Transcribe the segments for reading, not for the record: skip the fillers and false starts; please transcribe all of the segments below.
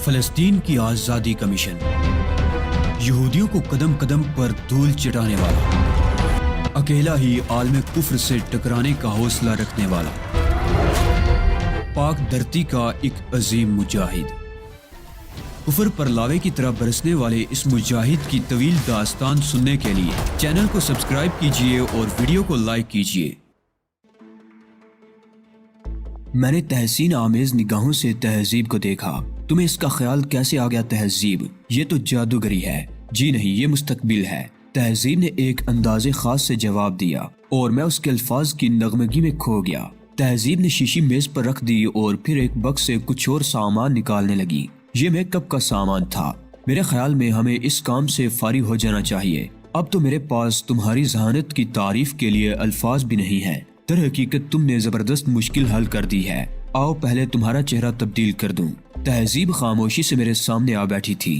فلسطین کی آزادی کا مشن، یہودیوں کو قدم قدم پر دھول چٹانے والا، اکیلا ہی عالم کفر سے ٹکرانے کا حوصلہ رکھنے والا، پاک دھرتی کا ایک عظیم مجاہد، کفر پر لاوے کی طرح برسنے والے اس مجاہد کی طویل داستان سننے کے لیے چینل کو سبسکرائب کیجئے اور ویڈیو کو لائک کیجئے۔ میں نے تحسین آمیز نگاہوں سے تہذیب کو دیکھا۔ تمہیں اس کا خیال کیسے آ گیا تہذیب؟ یہ تو جادوگری ہے۔ جی نہیں، یہ مستقبل ہے، تہذیب نے ایک انداز خاص سے جواب دیا اور میں اس کے الفاظ کی نغمگی میں کھو گیا۔ تہذیب نے شیشی میز پر رکھ دی اور پھر ایک بکس سے کچھ اور سامان نکالنے لگی۔ یہ میک اپ کا سامان تھا۔ میرے خیال میں ہمیں اس کام سے فارغ ہو جانا چاہیے۔ اب تو میرے پاس تمہاری ذہانت کی تعریف کے لیے الفاظ بھی نہیں ہیں۔ در حقیقت تم نے زبردست مشکل حل کر دی ہے۔ آؤ پہلے تمہارا چہرہ تبدیل کر دوں۔ تہذیب خاموشی سے میرے سامنے آ بیٹھی تھی۔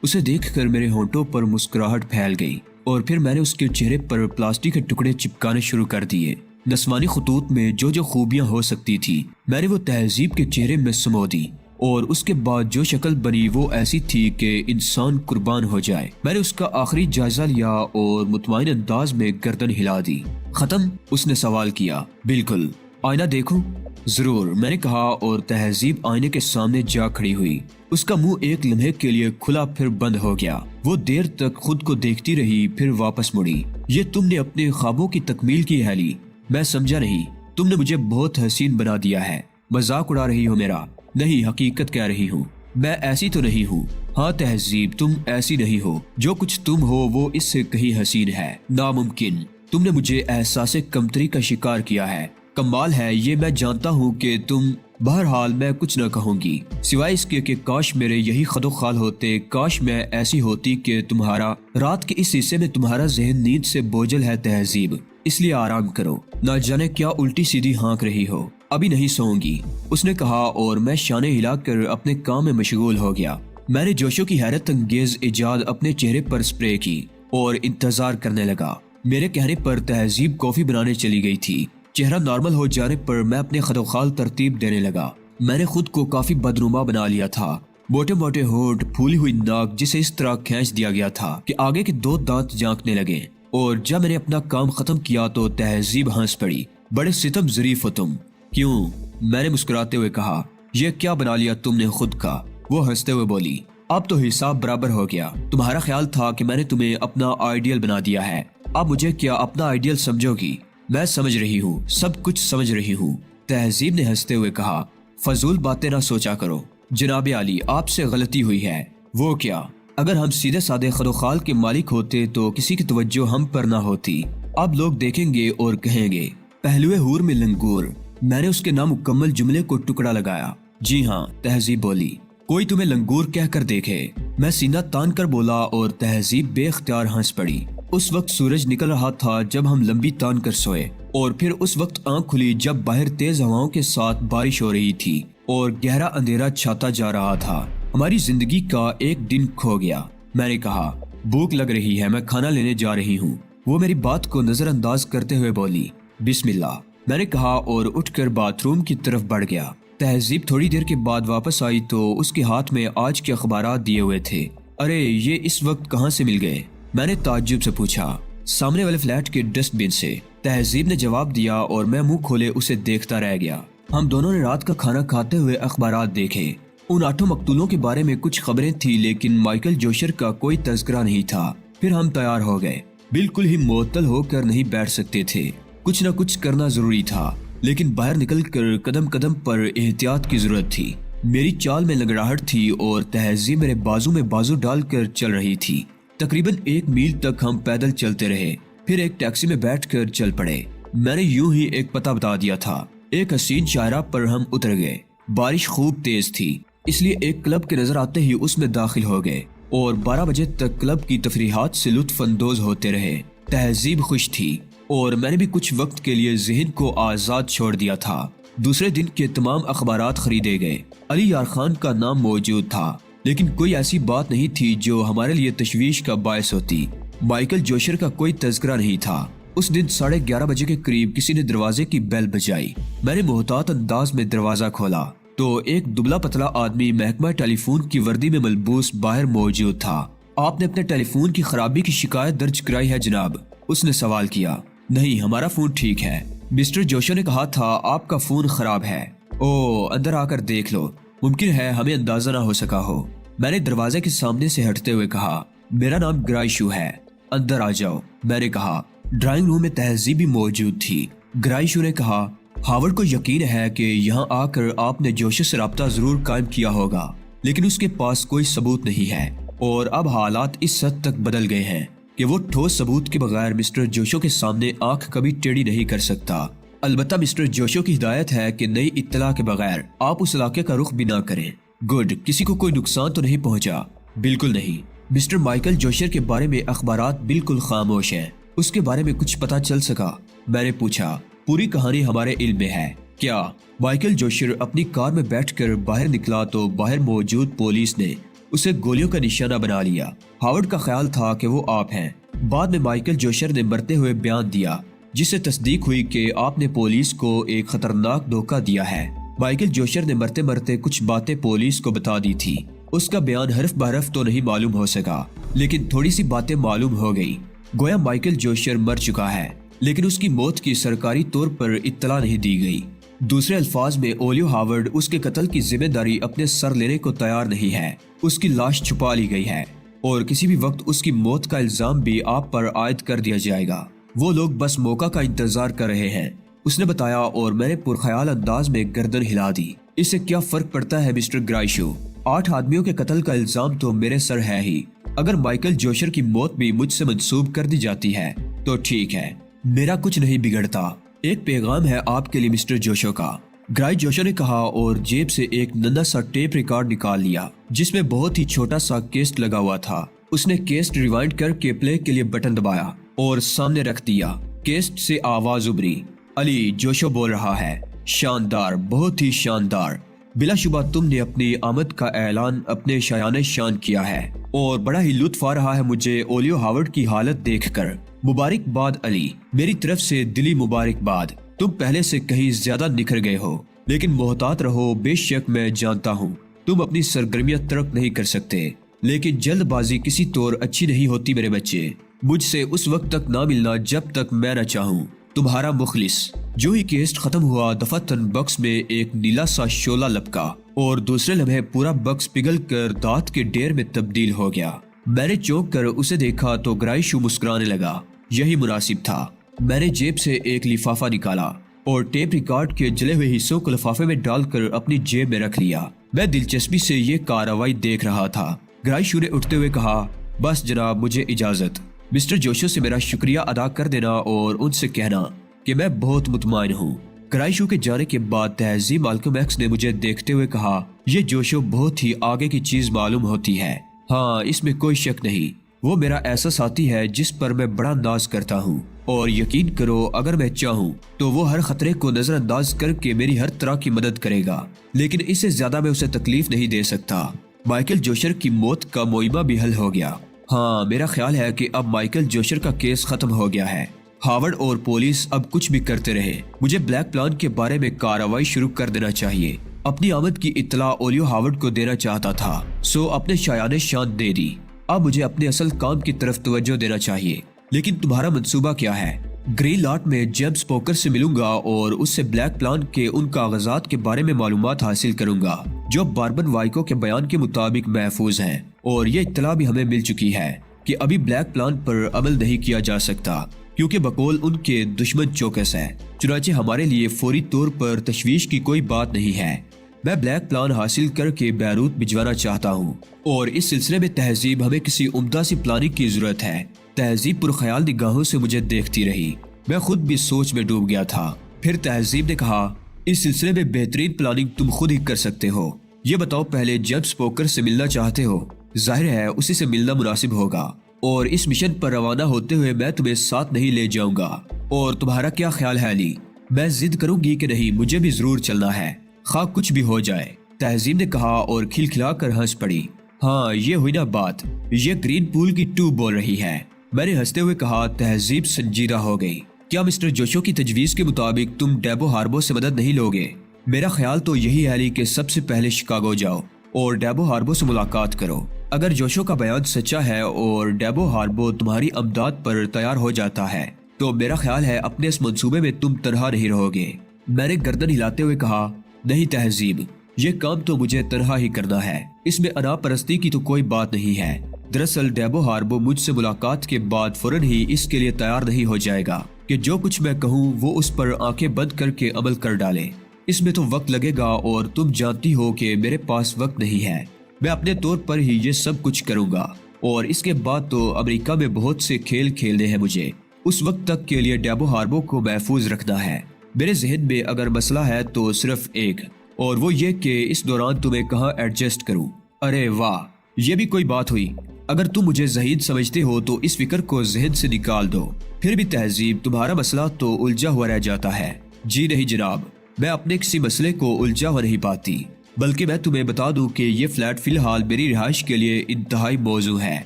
اسے دیکھ کر میرے ہونٹوں پر مسکراہٹ پھیل گئی اور پھر میں نے اس کے چہرے پر پلاسٹک کے ٹکڑے چپکانے شروع کر دیے۔ نسوانی خطوط میں جو خوبیاں ہو سکتی تھی میں نے وہ تہذیب کے چہرے میں سمو دی، اور اس کے بعد جو شکل بنی وہ ایسی تھی کہ انسان قربان ہو جائے۔ میں نے اس کا آخری جائزہ لیا اور مطمئن انداز میں گردن ہلا دی۔ ختم؟ اس نے سوال کیا۔ بالکل۔ آئینہ دیکھوں؟ ضرور، میں نے کہا اور تہذیب آئینے کے سامنے جا کھڑی ہوئی۔ اس کا منہ ایک لمحے کے لیے کھلا پھر بند ہو گیا۔ وہ دیر تک خود کو دیکھتی رہی پھر واپس مڑی۔ یہ تم نے اپنے خوابوں کی تکمیل کی ہے لی؟ میں سمجھا نہیں۔ تم نے مجھے بہت حسین بنا دیا ہے۔ مذاق اڑا رہی ہو میرا؟ نہیں، حقیقت کہہ رہی ہوں۔ میں ایسی تو نہیں ہوں۔ ہاں تہذیب، تم ایسی نہیں ہو۔ جو کچھ تم ہو وہ اس سے کہیں حسین ہے۔ ناممکن۔ تم نے مجھے احساس کمتری کا شکار کیا ہے۔ کمال ہے یہ، میں جانتا ہوں کہ تم… بہرحال میں کچھ نہ کہوں گی سوائے اس کے کہ کاش میرے یہی خد و خال ہوتے، کاش میں ایسی ہوتی کہ تمہارا رات کے اس حصے میں تمہارا ذہن نیند سے بوجھل ہے تہذیب، اس لیے آرام کرو۔ نہ جانے کیا الٹی سیدھی ہانک رہی ہو۔ ابھی نہیں سوؤں گی، اس نے کہا اور میں شانے ہلا کر اپنے کام میں مشغول ہو گیا۔ میں نے جوشوں کی حیرت انگیز ایجاد اپنے چہرے پر سپرے کی اور انتظار کرنے لگا۔ میرے کہنے پر تہذیب کافی بنانے چلی گئی تھی۔ چہرہ نارمل ہو جانے پر میں اپنے خد و خال ترتیب دینے لگا۔ میں نے خود کو کافی بدنما بنا لیا تھا۔ موٹے موٹے ہونٹ، پھولی ہوئی ناک جسے اس طرح کھینچ دیا گیا تھا کہ آگے کے دو دانت جھانکنے لگے، اور جب میں نے اپنا کام ختم کیا تو تہذیب ہنس پڑی۔ بڑے ستم ظریف ہو تم۔ کیوں؟ میں نے مسکراتے ہوئے کہا۔ یہ کیا بنا لیا تم نے خود کا؟ وہ ہنستے ہوئے بولی۔ اب تو حساب برابر ہو گیا۔ تمہارا خیال تھا کہ میں نے تمہیں اپنا آئیڈیل بنا دیا ہے، اب مجھے کیا اپنا آئیڈیل سمجھو گی؟ میں سمجھ رہی ہوں، سب کچھ سمجھ رہی ہوں، تہذیب نے ہنستے ہوئے کہا۔ فضول باتیں نہ سوچا کرو جناب عالی، آپ سے غلطی ہوئی ہے۔ وہ کیا؟ اگر ہم سیدھے سادے خد و خال کے مالک ہوتے تو کسی کی توجہ ہم پر نہ ہوتی۔ اب لوگ دیکھیں گے اور کہیں گے پہلوے حور میں لنگور۔ میں نے اس کے نامکمل جملے کو ٹکڑا لگایا۔ جی ہاں، تہذیب بولی۔ کوئی تمہیں لنگور کہہ کر دیکھے۔ میں سینہ تان کر بولا اور تہذیب بے اختیار ہنس پڑی۔ اس وقت سورج نکل رہا تھا جب ہم لمبی تان کر سوئے، اور پھر اس وقت آنکھ کھلی جب باہر تیز ہواؤں کے ساتھ بارش ہو رہی تھی اور گہرا اندھیرا چھاتا جا رہا تھا۔ ہماری زندگی کا ایک دن کھو گیا۔ میں نے کہا بھوک لگ رہی ہے، میں کھانا لینے جا رہی ہوں۔ وہ میری بات کو نظر انداز کرتے ہوئے بولی۔ بسم اللہ، میں نے کہا اور اٹھ کر باتھ روم کی طرف بڑھ گیا۔ تہذیب تھوڑی دیر کے بعد واپس آئی تو اس کے ہاتھ میں آج کے اخبارات دیے ہوئے تھے۔ ارے یہ اس وقت کہاں سے مل گئے؟ میں نے تعجب سے پوچھا۔ سامنے والے فلیٹ کے ڈسٹ بن سے، تہذیب نے جواب دیا اور میں منہ کھولے اسے دیکھتا رہ گیا۔ ہم دونوں نے رات کا کھانا کھاتے ہوئے اخبارات دیکھے۔ ان 8 مقتولوں کے بارے میں کچھ خبریں تھیں لیکن مائیکل جوشر کا کوئی تذکرہ نہیں تھا۔ پھر ہم تیار ہو گئے۔ بالکل ہی معطل ہو کر نہیں بیٹھ سکتے تھے، کچھ نہ کچھ کرنا ضروری تھا، لیکن باہر نکل کر قدم قدم پر احتیاط کی ضرورت تھی۔ میری چال میں لنگڑاہٹ تھی اور تہذیب میرے بازو میں بازو ڈال کر چل رہی تھی۔ تقریباً 1 میل تک ہم پیدل چلتے رہے، پھر ایک ٹیکسی میں بیٹھ کر چل پڑے۔ میں نے یوں ہی ایک پتہ بتا دیا تھا۔ ایک حسین شاہراہ پر ہم اتر گئے۔ بارش خوب تیز تھی، اس لیے ایک کلب کے نظر آتے ہی اس میں داخل ہو گئے اور 12 بجے تک کلب کی تفریحات سے لطف اندوز ہوتے رہے۔ تہذیب خوش تھی اور میں نے بھی کچھ وقت کے لیے ذہن کو آزاد چھوڑ دیا تھا۔ دوسرے دن کے تمام اخبارات خریدے گئے۔ علی یار خان کا نام موجود تھا، لیکن کوئی ایسی بات نہیں تھی جو ہمارے لیے تشویش کا باعث ہوتی۔ مائیکل جوشر کا کوئی تذکرہ نہیں تھا۔ اس دن 11:30 بجے کے قریب کسی نے دروازے کی بیل بجائی۔ میں نے محتاط انداز میں دروازہ کھولا۔ تو ایک دبلا پتلا آدمی محکمہ ٹیلی فون کی وردی میں ملبوس باہر موجود تھا۔ آپ نے اپنے ٹیلی فون کی خرابی کی شکایت درج کرائی ہے جناب؟ اس نے سوال کیا۔ نہیں، ہمارا فون ٹھیک ہے۔ مسٹر جوشو نے کہا تھا آپ کا فون خراب ہے۔ او، اندر آ کر دیکھ لو، ممکن ہے ہمیں اندازہ نہ ہو سکا ہو۔ میں نے دروازے کے سامنے سے ہٹتے ہوئے کہا، میرا نام گرائشو ہے، اندر آ جاؤ، میں نے کہا۔ ڈرائنگ روم میں تہذیب بھی موجود تھی۔ گرائشو نے کہا، ہاورڈ کو یقین ہے کہ یہاں آ کر آپ نے جوشو سے رابطہ ضرور قائم کیا ہوگا، لیکن اس کے پاس کوئی ثبوت نہیں ہے، اور اب حالات اس حد تک بدل گئے ہیں کہ وہ ٹھوس ثبوت کے بغیر مسٹر جوشو کے سامنے آنکھ کبھی ٹیڑھی نہیں کر سکتا۔ البتہ مسٹر جوشو کی ہدایت ہے کہ نئی اطلاع کے بغیر آپ اس علاقے کا رخ بھی نہ کریں۔ گڈ، کسی کو کوئی نقصان تو نہیں پہنچا؟ بالکل نہیں۔ مسٹر مائیکل جوشر کے بارے میں اخبارات بالکل خاموش ہیں، اس کے بارے میں کچھ پتا چل سکا؟ میں نے پوچھا۔ پوری کہانی ہمارے علم میں ہے۔ کیا؟ مائیکل جوشر اپنی کار میں بیٹھ کر باہر نکلا تو باہر موجود پولیس نے اسے گولیوں کا نشانہ بنا لیا۔ ہاورڈ کا خیال تھا کہ وہ آپ ہیں۔ بعد میں مائیکل جوشر نے مرتے ہوئے بیان دیا، جس سے تصدیق ہوئی کہ آپ نے پولیس کو ایک خطرناک دھوکہ دیا ہے۔ مائیکل جوشر نے مرتے مرتے کچھ باتیں پولیس کو بتا دی تھی۔ اس کا بیان حرف بحرف تو نہیں معلوم ہو سکا، لیکن تھوڑی سی باتیں معلوم ہو گئی۔ گویا مائیکل جوشر مر چکا ہے، لیکن اس کی موت کی سرکاری طور پر اطلاع نہیں دی گئی۔ دوسرے الفاظ میں اولیو ہاورڈ اس کے قتل کی ذمہ داری اپنے سر لینے کو تیار نہیں ہے۔ اس کی لاش چھپا لی گئی ہے، اور کسی بھی وقت اس کی موت کا الزام بھی آپ پر عائد کر دیا جائے گا۔ وہ لوگ بس موقع کا انتظار کر رہے ہیں، اس نے بتایا، اور میں نے پرخیال انداز میں گردن ہلا دی۔ اس سے کیا فرق پڑتا ہے مسٹر گرائشو؟ 8 آدمیوں کے قتل کا الزام تو میرے سر ہے ہی۔ اگر مائیکل جوشر کی موت بھی مجھ سے منسوب کر دی جاتی ہے تو ٹھیک ہے، میرا کچھ نہیں بگڑتا۔ ایک پیغام ہے آپ کے لیے مسٹر جوشو کا، گرائی جوشو نے کہا، اور جیب سے ایک ننھا سا ٹیپ ریکارڈ نکال لیا جس میں بہت ہی چھوٹا سا کیسٹ لگا ہوا تھا۔ اس نے کیسٹ ریوائنڈ کر کے پلے کے لیے بٹن دبایا اور سامنے رکھ دیا۔ کیسٹ سے آواز ابھری، علی، جوشو بول رہا ہے، شاندار، بہت ہی شاندار۔ بلا شبہ تم نے اپنی آمد کا اعلان اپنے شایان شان کیا ہے، اور بڑا ہی لطف آ رہا ہے مجھے اولیو ہاورڈ کی حالت دیکھ کر۔ مبارکباد علی، میری طرف سے دلی مبارکباد۔ تم پہلے سے کہیں زیادہ نکھر گئے ہو، لیکن محتاط رہو۔ بے شک میں جانتا ہوں تم اپنی سرگرمیاں ترک نہیں کر سکتے، لیکن جلد بازی کسی طور اچھی نہیں ہوتی میرے بچے۔ مجھ سے اس وقت تک نہ ملنا جب تک میں نہ چاہوں۔ تمہارا مخلص۔ جو ہی کیسٹ ختم ہوا، دفعتاً بکس میں ایک نیلا سا شعلہ لپکا، اور دوسرے لمحے پورا بکس پگھل کر دھات کے ڈھیر میں تبدیل ہو گیا۔ میں نے چونک کر اسے دیکھا تو گرائشو مسکرانے لگا۔ یہی مناسب تھا۔ میں نے جیب سے ایک لفافہ نکالا اور ٹیپ ریکارڈ کے جلے ہوئے حصوں کو لفافے میں ڈال کر اپنی جیب میں رکھ لیا۔ میں دلچسپی سے یہ کارروائی دیکھ رہا تھا۔ گرائشو نے اٹھتے ہوئے کہا، بس جناب، مجھے اجازت۔ مسٹر جوشو سے میرا شکریہ ادا کر دینا اور ان سے کہنا کہ میں بہت مطمئن ہوں۔ گرائشو کے جانے کے بعد تہذیب مالکم ایکس نے مجھے دیکھتے ہوئے کہا، یہ جوشو بہت ہی آگے کی چیز معلوم ہوتی ہے۔ ہاں، اس میں کوئی شک نہیں، وہ میرا ایسا ساتھی ہے جس پر میں بڑا ناز کرتا ہوں، اور یقین کرو اگر میں چاہوں تو وہ ہر خطرے کو نظر انداز کر کے میری ہر طرح کی مدد کرے گا، لیکن اس سے زیادہ میں اسے تکلیف نہیں دے سکتا۔ مائیکل جوشر کی موت کا معمہ بھی حل ہو گیا۔ ہاں، میرا خیال ہے کہ اب مائیکل جوشر کا کیس ختم ہو گیا ہے۔ ہاورڈ اور پولیس اب کچھ بھی کرتے رہے، مجھے بلیک پلان کے بارے میں کارروائی شروع کر دینا چاہیے۔ اپنی آمد کی اطلاع اولیو ہاورڈ کو دینا چاہتا تھا، سو اپنے شایان شان دے دی۔ اب مجھے اپنے اصل کام کی طرف توجہ دینا چاہیے۔ لیکن تمہارا منصوبہ کیا ہے؟ گرین لاٹ میں جیمز پوکر سے ملوں گا اور اس سے بلیک پلان کے ان کاغذات کے بارے میں معلومات حاصل کروں گا جو باربن وائکو کے بیان کے مطابق محفوظ ہیں، اور یہ اطلاع بھی ہمیں مل چکی ہے کہ ابھی بلیک پلان پر عمل نہیں کیا جا سکتا کیونکہ بقول ان کے دشمن چوکس ہے۔ چنانچہ ہمارے لیے فوری طور پر تشویش کی کوئی بات نہیں ہے۔ میں بلیک پلان حاصل کر کے بیروت بھجوانا چاہتا ہوں، اور اس سلسلے میں تہذیب ہمیں کسی عمدہ سی پلاننگ کی ضرورت ہے۔ تہذیب پرخیال نگاہوں سے مجھے دیکھتی رہی۔ میں خود بھی سوچ میں ڈوب گیا تھا۔ پھر تہذیب نے کہا، اس سلسلے میں بہترین پلاننگ تم خود ہی کر سکتے ہو۔ یہ بتاؤ، پہلے جیمز پوکر سے ملنا چاہتے ہو؟ ظاہر ہے اسی سے ملنا مناسب ہوگا، اور اس مشن پر روانہ ہوتے ہوئے میں تمہیں ساتھ نہیں لے جاؤں گا۔ اور تمہارا کیا خیال ہے علی؟ میں ضد کروں گی کہ نہیں، مجھے بھی ضرور چلنا ہے، خواہ کچھ بھی ہو جائے، تہذیب نے کہا اور کھلکھلا کر ہنس پڑی۔ ہاں، یہ ہوئی نا بات، یہ گرین پول کی 2 بول رہی ہے۔ میں نے ہنستے ہوئے کہا۔ تہذیب سنجیدہ ہو گئی۔ کیا مسٹر جوشو کی تجویز کے مطابق تم ڈیبو ہاربو سے مدد نہیں لوگے؟ میرا خیال تو یہی ہے علی کہ سب سے پہلے شکاگو جاؤ اور ڈیبو ہاربو سے ملاقات کرو۔ اگر جوشو کا بیان سچا ہے اور ڈیبو ہاربو تمہاری امداد پر تیار ہو جاتا ہے تو میرا خیال ہے اپنے اس منصوبے میں تم تنہا نہیں رہو گے۔ میں نے گردن ہلاتے ہوئے کہا، نہیں تہذیب، یہ کام تو مجھے تنہا ہی کرنا ہے، اس میں انا پرستی کی تو کوئی بات نہیں ہے۔ دراصل ڈیبو ہاربو مجھ سے ملاقات کے بعد فوراً ہی اس کے لیے تیار نہیں ہو جائے گا کہ جو کچھ میں کہوں وہ اس پر آنکھیں بند کر کے عمل کر ڈالے۔ اس میں تو وقت لگے گا اور تم جانتی ہو کہ میرے پاس وقت نہیں ہے۔ میں اپنے طور پر ہی یہ سب کچھ کروں گا اور اس کے بعد تو امریکہ میں بہت سے کھیل کھیلنے ہیں مجھے۔ اس وقت تک کے لیے ڈیبو ہاربو کو محفوظ رکھنا ہے۔ میرے ذہن میں اگر مسئلہ ہے تو صرف ایک، اور وہ یہ کہ اس دوران تمہیں کہاں ایڈجسٹ کروں۔ ارے واہ، یہ بھی کوئی بات ہوئی۔ اگر تم مجھے ذہین سمجھتے ہو تو اس فکر کو ذہن سے نکال دو۔ پھر بھی تہذیب، تمہارا مسئلہ تو الجھا ہوا رہ جاتا ہے۔ جی نہیں جناب، میں اپنے کسی مسئلے کو الجھا ہوا نہیں پاتی، بلکہ میں تمہیں بتا دوں کہ یہ فلیٹ فی الحال میری رہائش کے لیے انتہائی موزوں ہے۔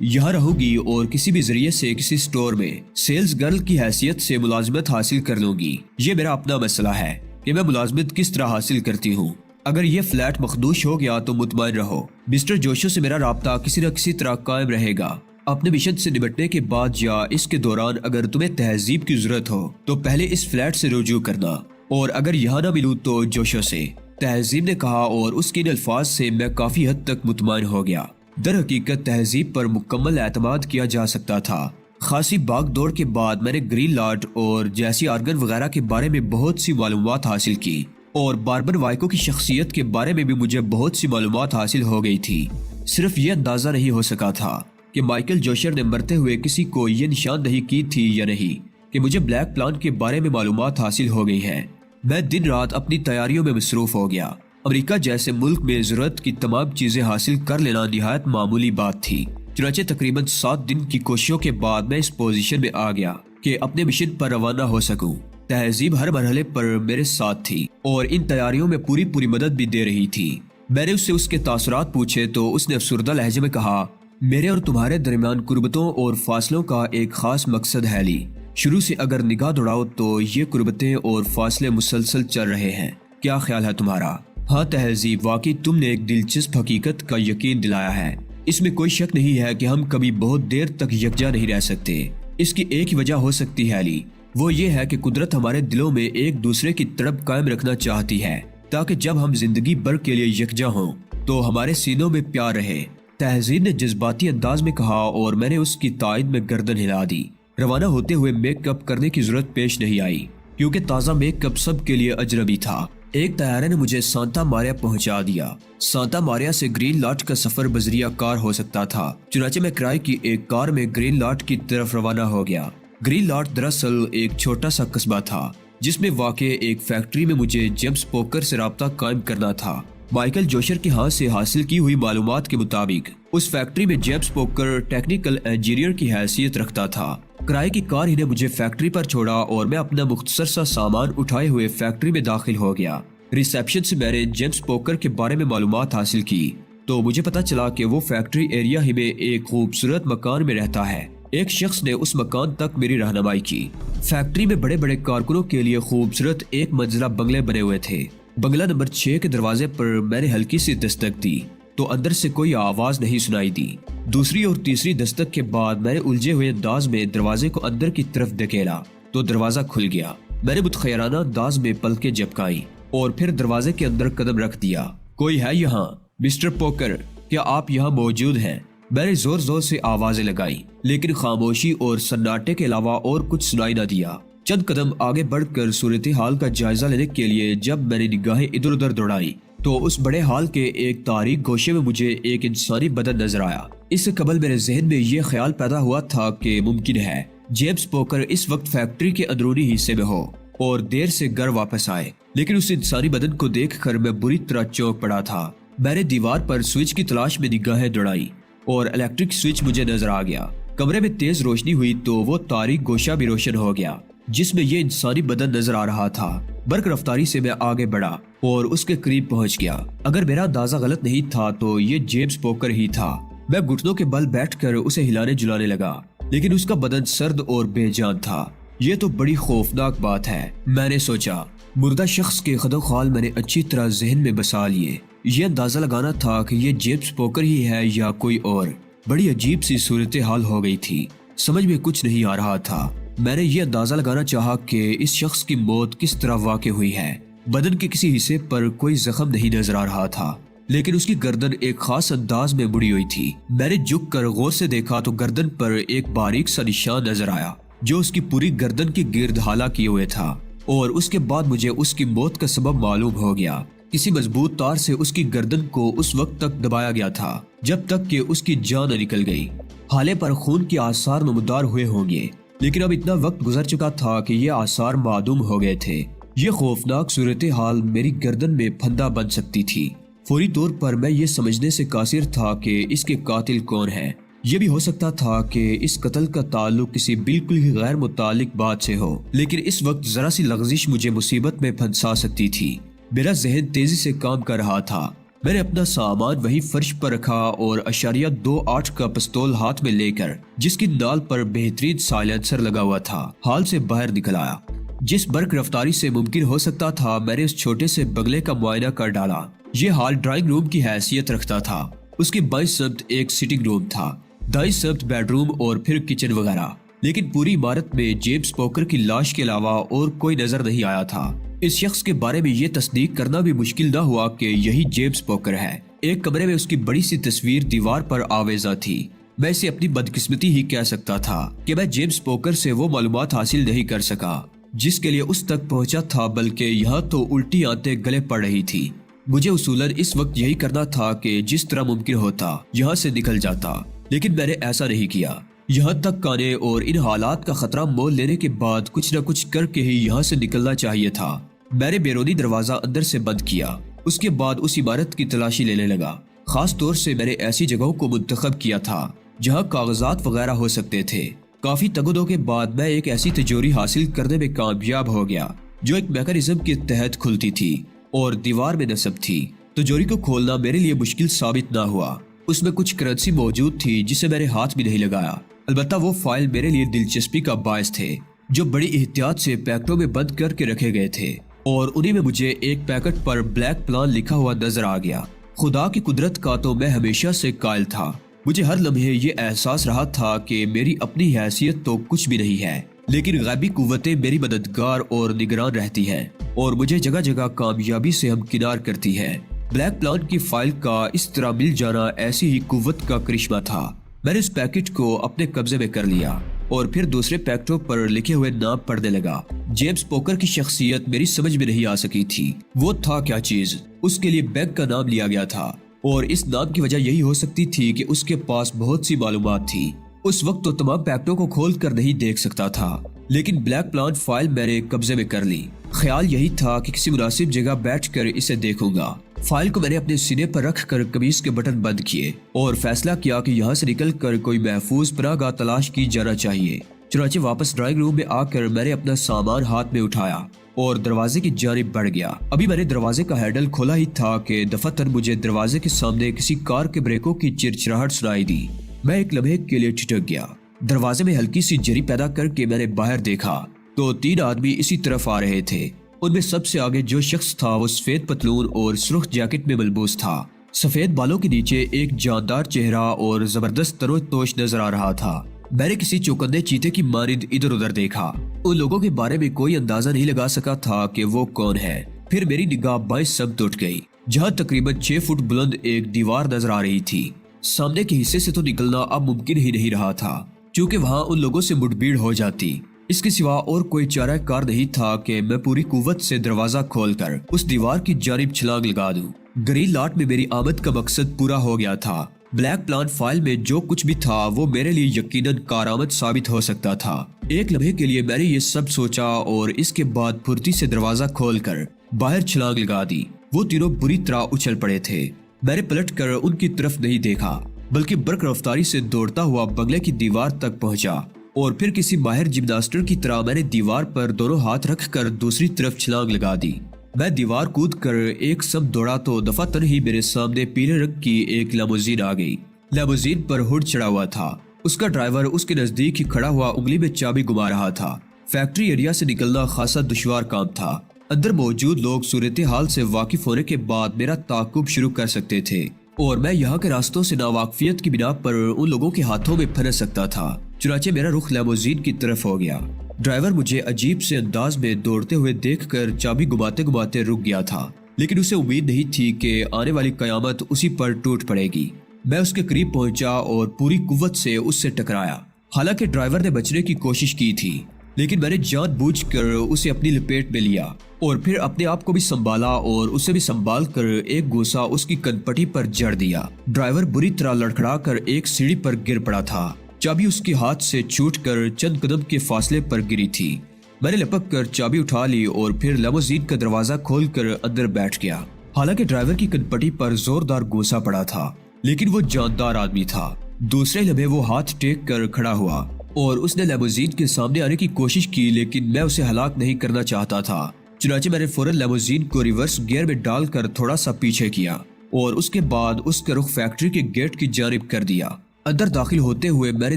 یہاں رہوں گی اور کسی بھی ذریعے سے کسی سٹور میں سیلز گرل کی حیثیت سے ملازمت حاصل کر لوں گی۔ یہ میرا اپنا مسئلہ ہے کہ میں ملازمت کس طرح حاصل کرتی ہوں۔ اگر یہ فلیٹ مخدوش ہو گیا تو مطمئن رہو، مسٹر جوشو سے میرا رابطہ کسی نہ کسی طرح قائم رہے گا۔ اپنے مشن سے نمٹنے کے بعد یا اس کے دوران اگر تمہیں تہذیب کی ضرورت ہو تو پہلے اس فلیٹ سے رجوع کرنا، اور اگر یہاں نہ ملوں تو جوشو سے، تہذیب نے کہا، اور اس کے ان الفاظ سے میں کافی حد تک مطمئن ہو گیا۔ در حقیقت تہذیب پر مکمل اعتماد کیا جا سکتا تھا۔ خاصی باغ دوڑ کے بعد میں نے گرین لاٹ اور جیسی آرگن وغیرہ کے بارے میں بہت سی معلومات حاصل کی، اور باربن وائکو کی شخصیت کے بارے میں بھی مجھے بہت سی معلومات حاصل ہو گئی تھی۔ صرف یہ اندازہ نہیں ہو سکا تھا کہ مائیکل جوشر نے مرتے ہوئے کسی کو یہ نشان نہیں کی تھی یا نہیں کہ مجھے بلیک پلان کے بارے میں معلومات حاصل ہو گئی ہیں۔ میں دن رات اپنی تیاریوں میں مصروف ہو گیا۔ امریکہ جیسے ملک میں ضرورت کی تمام چیزیں حاصل کر لینا نہایت معمولی بات تھی۔ چنانچہ تقریباً 7 دن کی کوششوں کے بعد میں اس پوزیشن میں آ گیا کہ اپنے مشن پر روانہ ہو سکوں۔ تہذیب ہر مرحلے پر میرے ساتھ تھی اور ان تیاریوں میں پوری مدد بھی دے رہی تھی۔ میں نے اس سے اس کے تاثرات پوچھے تو اس نے افسردہ لہجے میں کہا، میرے اور تمہارے درمیان قربتوں اور فاصلوں کا ایک خاص مقصد ہے لی۔ شروع سے اگر نگاہ دوڑاؤ تو یہ قربتیں اور فاصلے مسلسل چل رہے ہیں۔ کیا خیال ہے تمہارا؟ ہاں تہذیب، واقعی تم نے ایک دلچسپ حقیقت کا یقین دلایا ہے۔ اس میں کوئی شک نہیں ہے کہ ہم کبھی بہت دیر تک یکجا نہیں رہ سکتے۔ اس کی ایک وجہ ہو سکتی ہے لی، وہ یہ ہے کہ قدرت ہمارے دلوں میں ایک دوسرے کی تڑپ قائم رکھنا چاہتی ہے تاکہ جب ہم زندگی بھر کے لیے یکجا ہوں تو ہمارے سینوں میں پیار رہے۔ تہذیب نے جذباتی انداز میں کہا اور میں نے اس کی تائید میں گردن ہلا دی۔ روانہ ہوتے ہوئے میک اپ کرنے کی ضرورت پیش نہیں آئی کیونکہ تازہ میک اپ سب کے لیے اجنبی تھا۔ ایک طیارے نے مجھے سانتا ماریا پہنچا دیا۔ سانتا ماریا سے گرین لاٹ کا سفر بذریعہ کار ہو سکتا تھا، چنانچہ میں کرائے کی ایک کار میں گرین لاٹ کی طرف روانہ ہو گیا۔ گرین لاٹ دراصل ایک چھوٹا سا قصبہ تھا جس میں واقع ایک فیکٹری میں مجھے جیمز پوکر سے رابطہ قائم کرنا تھا۔ مائیکل جوشر کے ہاتھ سے حاصل کی ہوئی معلومات کے مطابق اس فیکٹری میں جیمز پوکر ٹیکنیکل انجینئر کی حیثیت رکھتا تھا۔ کرائے کی کار ہی نے مجھے فیکٹری پر چھوڑا اور میں اپنا مختصر سا سامان اٹھائے ہوئے فیکٹری میں داخل ہو گیا۔ ریسیپشن سے میں نے جیمز پوکر کے بارے میں معلومات حاصل کی تو مجھے پتا چلا کہ وہ فیکٹری ایریا ہی میں ایک خوبصورت مکان میں رہتا ہے۔ ایک شخص نے اس مکان تک میری رہنمائی کی۔ فیکٹری میں بڑے بڑے کارکنوں کے لیے خوبصورت ایک منزلہ بنگلے بنے ہوئے تھے۔ بنگلہ نمبر 6 کے دروازے پر میں نے ہلکی سی دستک دی تو اندر سے کوئی آواز نہیں سنائی دی۔ دوسری اور تیسری دستک کے بعد میں نے الجھے ہوئے انداز میں دروازے کو اندر کی طرف دھکیلا تو دروازہ کھل گیا۔ میں نے متخیرانہ انداز میں پلکیں جھپکائیں اور پھر دروازے کے اندر قدم رکھ دیا۔ کوئی ہے یہاں؟ مسٹر پوکر، کیا آپ یہاں موجود ہیں؟ میں نے زور زور سے آوازیں لگائیں لیکن خاموشی اور سناٹے کے علاوہ اور کچھ سنائی نہ دیا۔ چند قدم آگے بڑھ کر صورتحال کا جائزہ لینے کے لیے جب میں نے نگاہیں ادھر ادھر دوڑائیں تو اس بڑے ہال کے ایک تاریک گوشے میں مجھے ایک انسانی بدن نظر آیا۔ اس سے قبل میرے ذہن میں یہ خیال پیدا ہوا تھا کہ ممکن ہے جیمز پوکر اس وقت فیکٹری کے اندرونی حصے میں ہو اور دیر سے گھر واپس آئے، لیکن اس انسانی بدن کو دیکھ کر میں بری طرح چونک پڑا تھا۔ میں نے دیوار پر سوئچ کی تلاش میں نگاہیں دوڑائیں اور الیکٹرک سوئچ مجھے نظر آ گیا۔ کمرے میں تیز روشنی ہوئی تو وہ تاریک گوشہ بھی روشن ہو گیا جس میں یہ انسانی بدن نظر آ رہا تھا۔ برق رفتاری سے میں آگے بڑھا اور اس کے قریب پہنچ گیا۔ اگر میرا اندازہ غلط نہیں تھا تو یہ جیمز پوکر ہی تھا۔ میں گھٹنوں کے بل بیٹھ کر اسے ہلانے جلانے لگا لیکن اس کا بدن سرد اور بے جان تھا۔ یہ تو بڑی خوفناک بات ہے، میں نے سوچا۔ مردہ شخص کے خد و خال میں نے اچھی طرح ذہن میں بسا لیے۔ یہ اندازہ لگانا تھا کہ یہ جیمز پوکر ہی ہے یا کوئی اور۔ بڑی عجیب سی صورتحال ہو گئی تھی، سمجھ میں کچھ نہیں آ رہا تھا۔ میں نے یہ اندازہ لگانا چاہا کہ اس شخص کی موت کس طرح واقع ہوئی ہے۔ بدن کے کسی حصے پر کوئی زخم نہیں نظر آ رہا تھا، لیکن اس کی گردن ایک خاص انداز میں مڑی ہوئی تھی۔ میں نے جھک کر غور سے دیکھا تو گردن پر ایک باریک سا نشان نظر آیا جو اس کی پوری گردن کے گرد حالا کیے ہوئے تھا، اور اس کے بعد مجھے اس کی موت کا سبب معلوم ہو گیا۔ کسی مضبوط تار سے اس کی گردن کو اس وقت تک دبایا گیا تھا جب تک کہ اس کی جان نکل گئی۔ حالے پر خون کے آثار نمودار ہوئے ہوں گے، لیکن اب اتنا وقت گزر چکا تھا کہ یہ آثار معدوم ہو گئے تھے۔ یہ خوفناک صورتحال میری گردن میں پھندا بن سکتی تھی۔ فوری طور پر میں یہ سمجھنے سے قاصر تھا کہ اس کے قاتل کون ہے۔ یہ بھی ہو سکتا تھا کہ اس قتل کا تعلق کسی بالکل ہی غیر متعلق بات سے ہو، لیکن اس وقت ذرا سی لغزش مجھے مصیبت میں پھنسا سکتی تھی۔ میرا ذہن تیزی سے کام کر رہا تھا۔ میں نے اپنا سامان وہی فرش پر رکھا اور اشاریہ 2.8 کا پستول ہاتھ میں لے کر، جس کی نال پر بہترین سائلنسر لگا ہوا تھا، ہال سے باہر نکل آیا۔ جس برق رفتاری سے ممکن ہو سکتا تھا میں نے اس چھوٹے سے بنگلے کا معائنہ کر ڈالا۔ یہ ہال ڈرائنگ روم کی حیثیت رکھتا تھا۔ اس کی بائیں سمت ایک سٹنگ روم تھا، دائیں سمت بیڈ روم اور پھر کچن وغیرہ، لیکن پوری عمارت میں جیمز پوکر کی لاش کے علاوہ اور کوئی نظر نہیں آیا تھا۔ اس شخص کے بارے میں یہ تصدیق کرنا بھی مشکل نہ ہوا کہ یہی جیمز پوکر ہے۔ ایک کمرے میں اس کی بڑی سی تصویر دیوار پر آویزاں تھی۔ میں اسے اپنی بدقسمتی ہی کہہ سکتا تھا کہ میں جیمز پوکر سے وہ معلومات حاصل نہیں کر سکا جس کے لیے اس تک پہنچا تھا، بلکہ یہاں تو الٹی آنتیں گلے پڑ رہی تھی۔ مجھے اصولاً اس وقت یہی کرنا تھا کہ جس طرح ممکن ہوتا یہاں سے نکل جاتا، لیکن میں نے ایسا نہیں کیا۔ یہاں تک آنے اور ان حالات کا خطرہ مول لینے کے بعد کچھ نہ کچھ کر کے ہی یہاں سے نکلنا چاہیے تھا۔ میں نے بیرونی دروازہ اندر سے بند کیا، اس کے بعد اس عمارت کی تلاشی لینے لگا۔ خاص طور سے میں نے ایسی جگہوں کو منتخب کیا تھا جہاں کاغذات وغیرہ ہو سکتے تھے۔ کافی تگدوں کے بعد میں ایک ایسی تجوری حاصل کرنے میں کامیاب ہو گیا جو ایک میکانزم کے تحت کھلتی تھی اور دیوار میں نصب تھی۔ تجوری کو کھولنا میرے لیے مشکل ثابت نہ ہوا۔ اس میں کچھ کرنسی موجود تھی جسے میں نے ہاتھ بھی نہیں لگایا، البتہ وہ فائل میرے لیے دلچسپی کا باعث تھے جو بڑی احتیاط سے پیکٹوں میں بند کر کے رکھے گئے تھے، اور انہی میں مجھے ایک پیکٹ پر بلیک پلان لکھا ہوا نظر آ گیا۔ خدا کی قدرت کا تو میں ہمیشہ سے قائل تھا۔ مجھے ہر لمحے یہ احساس رہا تھا کہ میری اپنی حیثیت تو کچھ بھی نہیں ہے، لیکن غیبی قوتیں میری مددگار اور نگران رہتی ہیں اور مجھے جگہ جگہ کامیابی سے ہمکنار کرتی ہیں۔ بلیک پلان کی فائل کا اس طرح مل جانا ایسی ہی قوت کا کرشمہ تھا۔ میں نے اس پیکٹ کو اپنے قبضے میں کر لیا اور پھر دوسرے پیکٹوں پر لکھے ہوئے نام پڑھنے لگا۔ جیمز پوکر کی شخصیت میری سمجھ میں نہیں آ سکی تھی۔ وہ تھا کیا چیز؟ اس کے لیے بینک کا نام لیا گیا تھا، اور اس نام کی وجہ یہی ہو سکتی تھی کہ اس کے پاس بہت سی معلومات تھی۔ اس وقت تو تمام پیکٹوں کو کھول کر نہیں دیکھ سکتا تھا، لیکن بلیک پلان فائل میں نے قبضے میں کر لی۔ خیال یہی تھا کہ کسی مناسب جگہ بیٹھ کر اسے دیکھوں گا۔ فائل کو میں نے اپنے سینے پر رکھ کر قمیص کے بٹن بند کیے اور فیصلہ کیا کہ یہاں سے نکل کر کوئی محفوظ پناہ گاہ تلاش کی جانا چاہیے۔ چنانچہ واپس ڈرائنگ روم میں آ کر میں نے اپنا سامان ہاتھ میں اٹھایا اور دروازے کی جانب بڑھ گیا۔ ابھی میں نے دروازے کا ہینڈل کھولا ہی تھا کہ دفعتاً مجھے دروازے کے سامنے کسی کار کے بریکوں کی چرچراہٹ سنائی دی۔ میں ایک لمحے کے لیے ٹھٹک گیا۔ دروازے میں ہلکی سی جری پیدا کر کے میں نے باہر دیکھا تو 3 آدمی اسی طرف آ رہے تھے۔ ان میں سب سے آگے جو شخص تھا وہ سفید پتلون اور سرخ جیکٹ میں ملبوس تھا۔ سفید بالوں کے نیچے ایک جاندار چہرہ اور زبردست تر و توش نظر آ رہا تھا۔ میں نے کسی چوکندے چیتے کی مانند ادھر ادھر دیکھا۔ ان لوگوں کے بارے میں کوئی اندازہ نہیں لگا سکا تھا کہ وہ کون ہے۔ پھر میری نگاہ بائیں سمت اٹھ گئی جہاں تقریباً 6 فٹ بلند ایک دیوار نظر آ رہی تھی۔ سامنے کے حصے سے تو نکلنا اب ممکن ہی نہیں رہا تھا، کیونکہ وہاں ان لوگوں سے مٹ بھیڑ ہو جاتی۔ اس کے سوا اور کوئی چارہ کار نہیں تھا کہ میں پوری قوت سے دروازہ کھول کر اس دیوار کی جانب چھلانگ لگا دوں۔ گرین لاٹ میں میری آمد کا مقصد پورا ہو گیا تھا۔ بلیک پلان فائل میں جو کچھ بھی تھا وہ میرے لیے یقیناً کارآمد ثابت ہو سکتا تھا۔ ایک لمحے کے لیے میں نے یہ سب سوچا اور اس کے بعد پھرتی سے دروازہ کھول کر باہر چھلانگ لگا دی۔ وہ تینوں بری طرح اچھل پڑے تھے۔ میں نے پلٹ کر ان کی طرف نہیں دیکھا، بلکہ برق رفتاری سے دوڑتا ہوا بنگلے کی دیوار تک پہنچا، اور پھر کسی ماہر جمناسٹر کی طرح میں نے دیوار پر دونوں ہاتھ رکھ کر دوسری طرف چھلانگ لگا دی۔ میں دیوار کود کر ایک سمت دوڑا تو دفعتاً ہی میرے سامنے پیلے رنگ کی ایک لیموزین آ گئی۔ لیموزین پر ہڈ چڑھا ہوا تھا۔ اس کا ڈرائیور اس کے نزدیک ہی کھڑا ہوا انگلی میں چابی گما رہا تھا۔ فیکٹری ایریا سے نکلنا خاصا دشوار کام تھا۔ اندر موجود لوگ صورتحال سے واقف ہونے کے بعد میرا تعاقب شروع کر سکتے تھے اور میں یہاں کے راستوں سے ناواقفیت کی بنا پر ان لوگوں کے ہاتھوں میں پھنس سکتا تھا۔ چنانچہ میرا رخ لیموزین کی طرف ہو گیا۔ ڈرائیور مجھے عجیب سے انداز میں دوڑتے ہوئے دیکھ کر چابی گھماتے گھماتے رک گیا تھا، لیکن اسے امید نہیں تھی کہ آنے والی قیامت اسی پر ٹوٹ پڑے گی۔ میں اس کے قریب پہنچا اور پوری قوت سے اس سے ٹکرایا۔ حالانکہ ڈرائیور نے بچنے کی کوشش کی تھی، لیکن میں نے جان بوجھ کر اسے اپنی لپیٹ میں لیا اور پھر اپنے آپ کو بھی سنبھالا اور اسے بھی سنبھال کر ایک گوسا اس کی کنپٹی پر جڑ دیا۔ ڈرائیور بری طرح لڑکھڑا کر ایک سیڑھی پر گر پڑا تھا۔ چابی اس کے ہاتھ سے چھوٹ کر چند قدم کے فاصلے پر گری تھی۔ میں نے لپک کر چابی اٹھا لی اور پھر لیموزین کا دروازہ کھول کر اندر بیٹھ گیا۔ حالانکہ ڈرائیور کی کنپٹی پر زوردار گوسا پڑا تھا، لیکن وہ جاندار آدمی تھا۔ دوسرے لمحے وہ ہاتھ ٹیک کر کھڑا ہوا اور اس نے لیموزین کے سامنے آنے کی کوشش کی، لیکن میں اسے ہلاک نہیں کرنا چاہتا تھا۔ چنانچہ میں نے فوراً لیموزین کو ریورس گیئر میں ڈال کر تھوڑا سا پیچھے کیا اور اس کے بعد اس کا رخ فیکٹری کے گیٹ کی جانب کر دیا۔ اندر داخل ہوتے ہوئے میں نے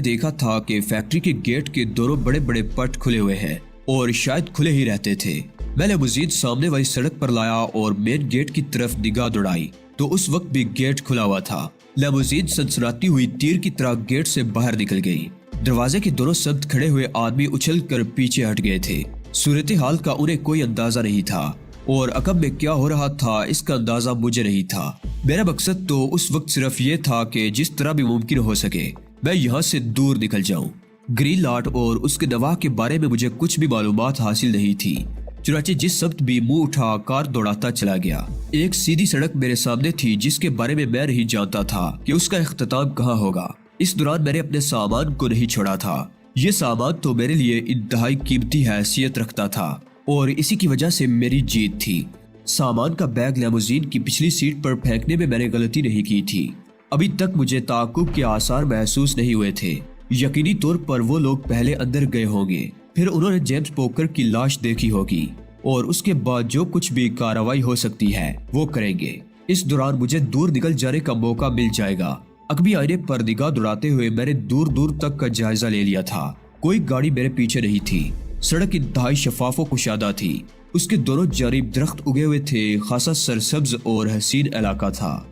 دیکھا تھا کہ فیکٹری کے گیٹ کے دونوں بڑے بڑے پٹ کھلے ہوئے ہیں اور شاید کھلے ہی رہتے تھے۔ میں لیموزین سامنے والی سڑک پر لایا اور مین گیٹ کی طرف نگاہ دوڑائی تو اس وقت بھی گیٹ کھلا ہوا تھا۔ لیموزین سنسناتی ہوئی تیر کی طرح گیٹ سے باہر نکل گئی۔ دروازے کے دونوں سمت کھڑے ہوئے آدمی اچھل کر پیچھے ہٹ گئے تھے۔ صورتحال کا انہیں کوئی اندازہ نہیں تھا اور عقب میں کیا ہو رہا تھا اس کا اندازہ مجھے نہیں تھا۔ میرا مقصد تو اس وقت صرف یہ تھا کہ جس طرح بھی ممکن ہو سکے میں یہاں سے دور نکل جاؤں۔ گرین لاٹ اور اس کے نواح کے بارے میں مجھے کچھ بھی معلومات حاصل نہیں تھی، چنانچہ جس سمت بھی منہ اٹھا کار دوڑاتا چلا گیا۔ ایک سیدھی سڑک میرے سامنے تھی جس کے بارے میں نہیں جانتا تھا کہ اس کا اختتام کہاں ہوگا۔ اس دوران میں نے اپنے سامان کو نہیں چھوڑا تھا۔ یہ سامان تو میرے لیے انتہائی قیمتی حیثیت رکھتا تھا اور اسی کی وجہ سے میری جیت تھی۔ سامان کا بیگ لیموزین کی پچھلی سیٹ پر پھینکنے میں نے غلطی نہیں کی تھی۔ ابھی تک مجھے تعاقب کے آثار محسوس نہیں ہوئے تھے۔ یقینی طور پر وہ لوگ پہلے اندر گئے ہوں گے، پھر انہوں نے جیمز پوکر کی لاش دیکھی ہوگی اور اس کے بعد جو کچھ بھی کارروائی ہو سکتی ہے وہ کریں گے۔ اس دوران مجھے دور نکل جانے کا موقع مل جائے گا۔ عقبی آئینے پر نگاہ دوڑاتے ہوئے میں نے دور دور تک کا جائزہ لے لیا تھا۔ کوئی گاڑی میرے پیچھے نہیں تھی۔ سڑک انتہائی شفاف و کشادہ تھی۔ اس کے دونوں جانب درخت اگے ہوئے تھے، خاصا سرسبز اور حسین علاقہ تھا۔